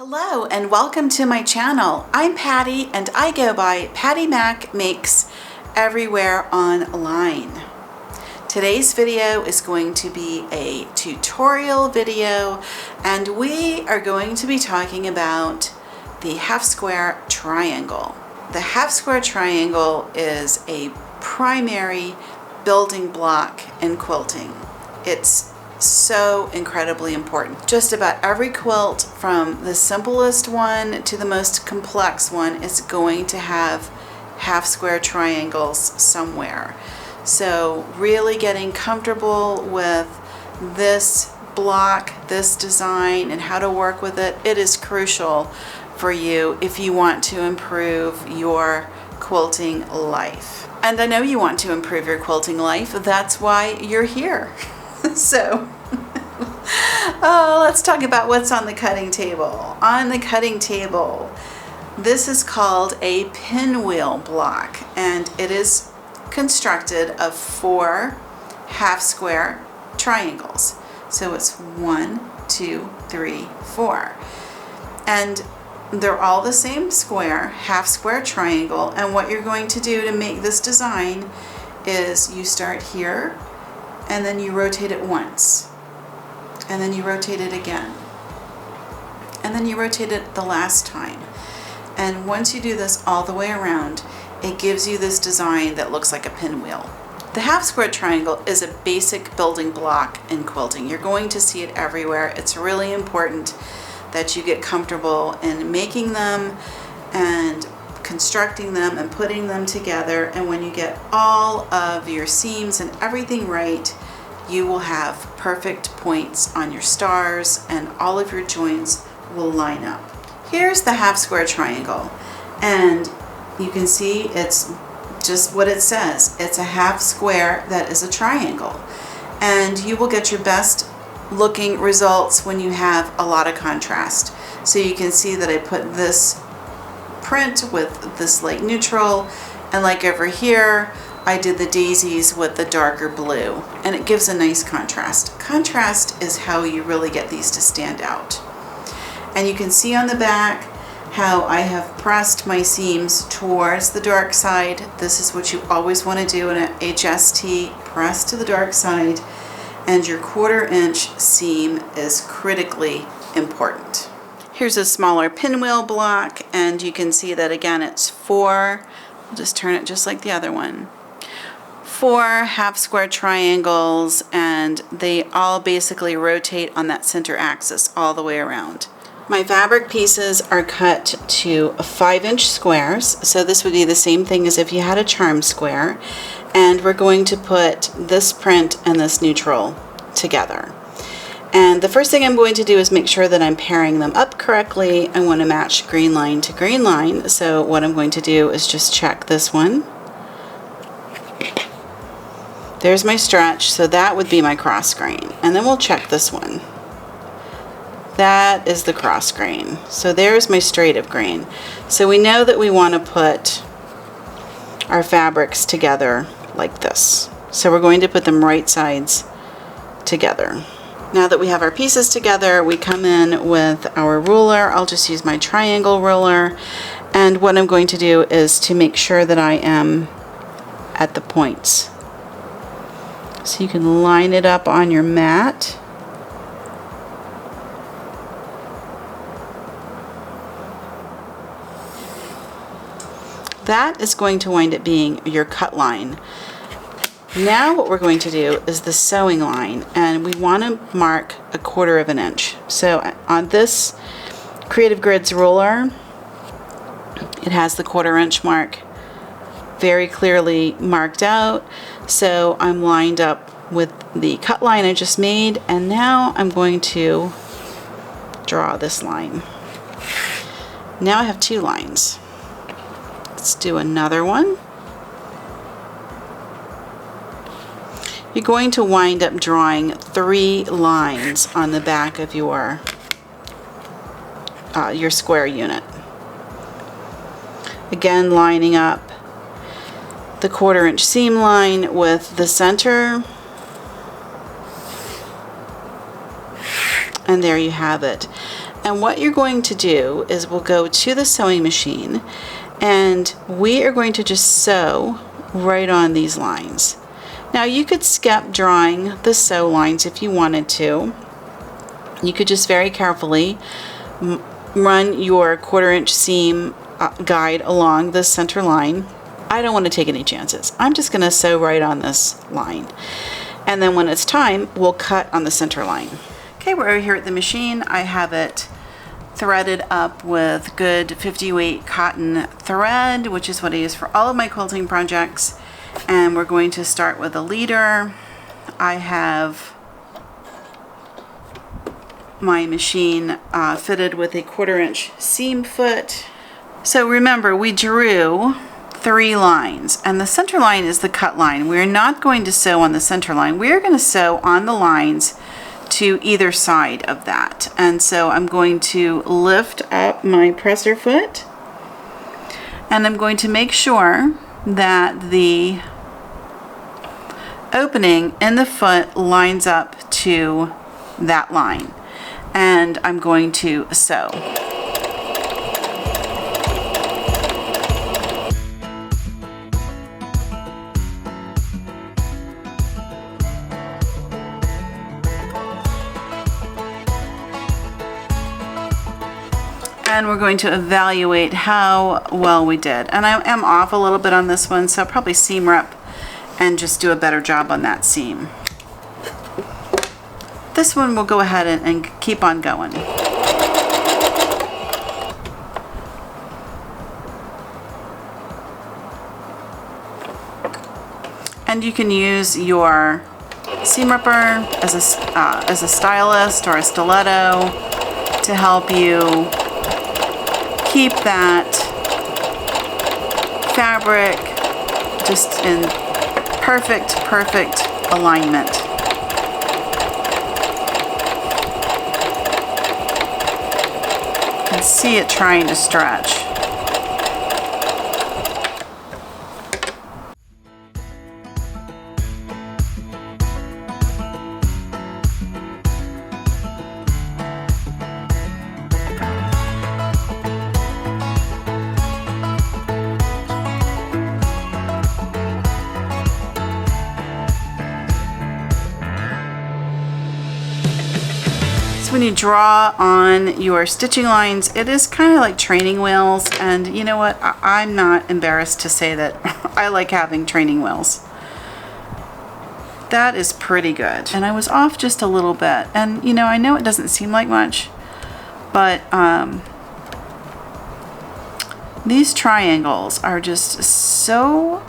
Hello and welcome to my channel. I'm Patty and I go by Pattymac Makes everywhere online. Today's video is going to be a tutorial video and we are going to be talking about the half square triangle. The half square triangle is a primary building block in quilting. It's so incredibly important. Just about every quilt, from the simplest one to the most complex one, is going to have half square triangles somewhere. So really getting comfortable with this block, this design, and how to work with it, it is crucial for you if you want to improve your quilting life. And I know you want to improve your quilting life, that's why you're here. So, let's talk about what's on the cutting table. On the cutting table, this is called a pinwheel block, and it is constructed of 4 half square triangles. So it's 1, 2, 3, 4. And they're all the same square, half square triangle, and what you're going to do to make this design is you start here, and then you rotate it once, and then you rotate it again, and then you rotate it the last time. And once you do this all the way around, it gives you this design that looks like a pinwheel. The half square triangle is a basic building block in quilting. You're going to see it everywhere. It's really important that you get comfortable in making them and constructing them and putting them together, and when you get all of your seams and everything right, you will have perfect points on your stars and all of your joints will line up. Here's the half square triangle, and you can see it's just what it says. It's a half square that is a triangle, and you will get your best looking results when you have a lot of contrast. So you can see that I put this print with this light neutral, and like over here I did the daisies with the darker blue, and it gives a nice contrast. Contrast is how you really get these to stand out. And you can see on the back how I have pressed my seams towards the dark side. This is what you always want to do in an HST, press to the dark side, and your 1/4 inch seam is critically important. Here's a smaller pinwheel block, and you can see that again it's 4, I'll just turn it just like the other one, 4 half square triangles, and they all basically rotate on that center axis all the way around. My fabric pieces are cut to 5-inch squares, so this would be the same thing as if you had a charm square, and we're going to put this print and this neutral together. And the first thing I'm going to do is make sure that I'm pairing them up correctly. I want to match green line to green line, so what I'm going to do is just check this one. There's my stretch, so that would be my cross grain. And then we'll check this one. That is the cross grain. So there's my straight of grain. So we know that we want to put our fabrics together like this. So we're going to put them right sides together. Now that we have our pieces together, we come in with our ruler. I'll just use my triangle ruler, and what I'm going to do is to make sure that I am at the points. So you can line it up on your mat. That is going to wind up being your cut line. Now what we're going to do is the sewing line, and we want to mark 1/4 inch. So on this Creative Grids ruler, it has the 1/4 inch mark very clearly marked out. So I'm lined up with the cut line I just made, and now I'm going to draw this line. Now I have 2 lines. Let's do another one. You're going to wind up drawing 3 lines on the back of your square unit. Again, lining up the 1/4 inch seam line with the center, and there you have it. And what you're going to do is we'll go to the sewing machine and we are going to just sew right on these lines. Now you could skip drawing the sew lines if you wanted to. You could just very carefully run your 1/4 inch seam guide along the center line. I don't want to take any chances. I'm just going to sew right on this line. And then when it's time, we'll cut on the center line. Okay, we're over here at the machine. I have it threaded up with good 50 weight cotton thread, which is what I use for all of my quilting projects. And we're going to start with a leader. I have my machine fitted with a 1/4 inch seam foot. So remember, we drew 3 lines and the center line is the cut line. We're not going to sew on the center line. We're going to sew on the lines to either side of that. And so I'm going to lift up my presser foot and I'm going to make sure that the opening in the foot lines up to that line. And I'm going to sew. And we're going to evaluate how well we did. And I am off a little bit on this one, so I'll probably seam rep and just do a better job on that seam. This one we'll go ahead and keep on going. And you can use your seam ripper as a stylist or a stiletto to help you keep that fabric just in perfect alignment. You can see it trying to stretch. When you draw on your stitching lines, it is kind of like training wheels, and you know what, I'm not embarrassed to say that I like having training wheels. That is pretty good. And I was off just a little bit, and you know, I know it doesn't seem like much, but these triangles are just so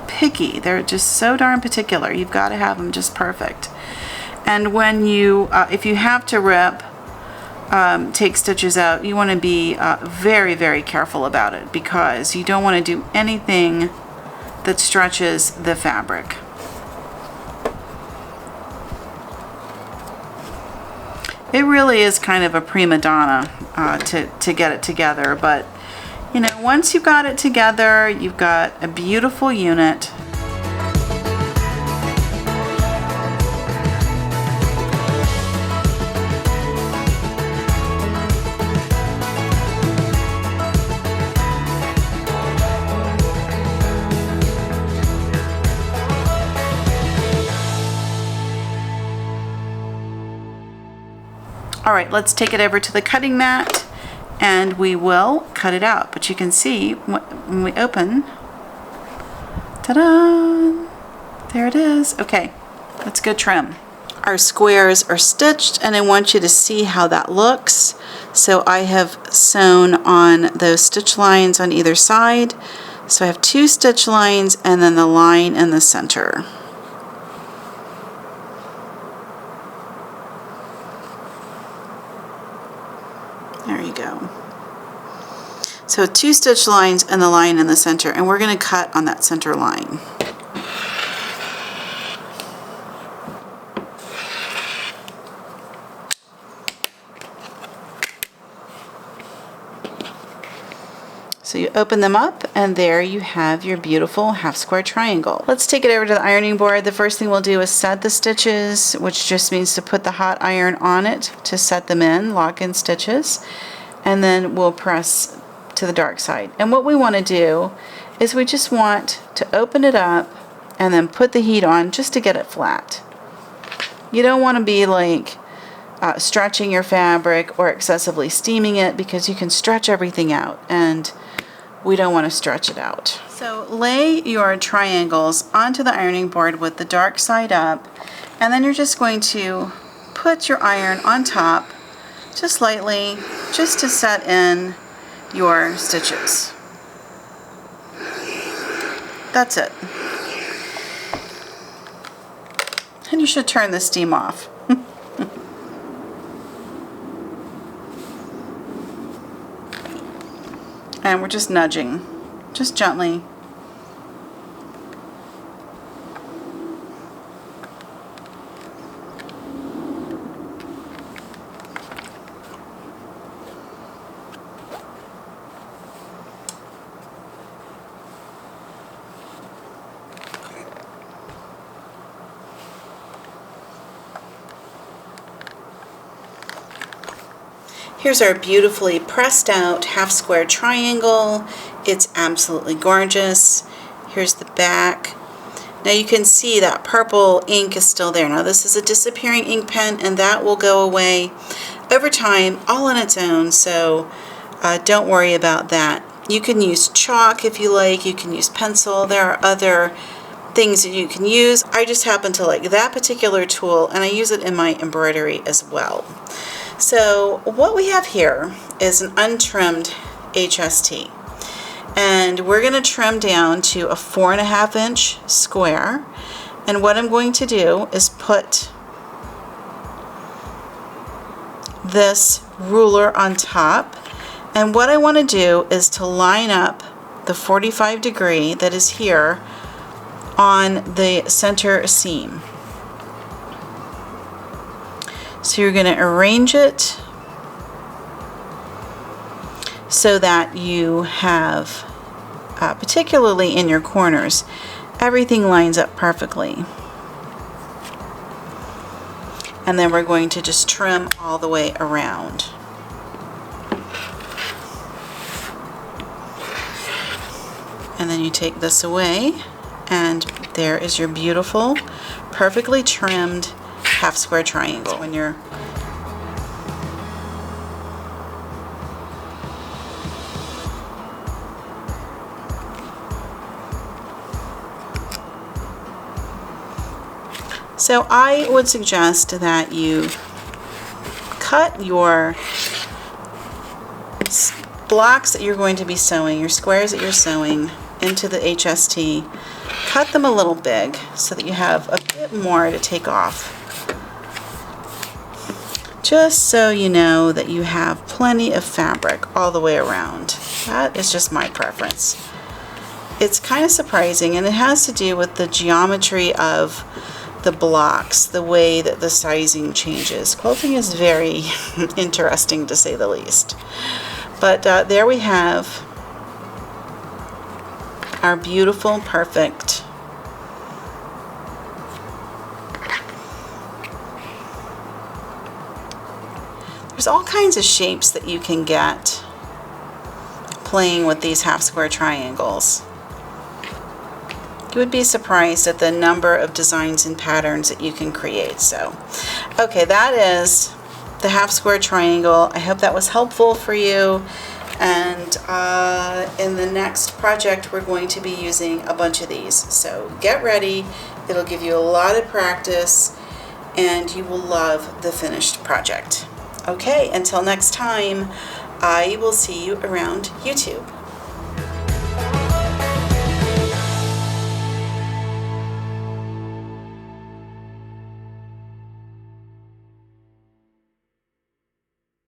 picky. They're just so darn particular. You've got to have them just perfect. And when you, if you have to rip, take stitches out, you want to be very careful about it, because you don't want to do anything that stretches the fabric. It really is kind of a prima donna to get it together, but you know, once you've got it together, you've got a beautiful unit. All right, let's take it over to the cutting mat and we will cut it out. But you can see when we open, ta-da, there it is. Okay, let's go trim. Our squares are stitched and I want you to see how that looks. So I have sewn on those stitch lines on either side. So I have 2 stitch lines and then the line in the center. There you go. So 2 stitch lines and the line in the center, and we're going to cut on that center line. So you open them up, and there you have your beautiful half square triangle. Let's take it over to the ironing board. The first thing we'll do is set the stitches, which just means to put the hot iron on it to set them in, lock in stitches, and then we'll press to the dark side. And what we want to do is we just want to open it up and then put the heat on just to get it flat. You don't want to be like stretching your fabric or excessively steaming it, because you can stretch everything out, and we don't want to stretch it out. So lay your triangles onto the ironing board with the dark side up, and then you're just going to put your iron on top just lightly, just to set in your stitches. That's it. And you should turn the steam off. And we're just nudging, just gently. Here's our beautifully pressed out half square triangle. It's absolutely gorgeous. Here's the back. Now you can see that purple ink is still there. Now this is a disappearing ink pen, and that will go away over time all on its own, so don't worry about that. You can use chalk if you like, you can use pencil. There are other things that you can use. I just happen to like that particular tool, and I use it in my embroidery as well. So what we have here is an untrimmed HST, and we're going to trim down to a 4.5 inch square, and what I'm going to do is put this ruler on top, and what I want to do is to line up the 45 degree that is here on the center seam. So you're going to arrange it so that you have, particularly in your corners, everything lines up perfectly. And then we're going to just trim all the way around. And then you take this away, and there is your beautiful, perfectly trimmed half square triangle. When you're so I would suggest that you cut your blocks that you're going to be sewing, your squares that you're sewing into the HST, cut them a little big so that you have a bit more to take off. Just so you know that you have plenty of fabric all the way around. That is just my preference. It's kind of surprising, and it has to do with the geometry of the blocks, the way that the sizing changes. Quilting is very interesting, to say the least. But there we have our beautiful, perfect There's all kinds of shapes that you can get playing with these half square triangles. You would be surprised at the number of designs and patterns that you can create. So, okay, that is the half square triangle. I hope that was helpful for you. And in the next project, we're going to be using a bunch of these. So get ready. It'll give you a lot of practice, and you will love the finished project. Okay, until next time, I will see you around YouTube.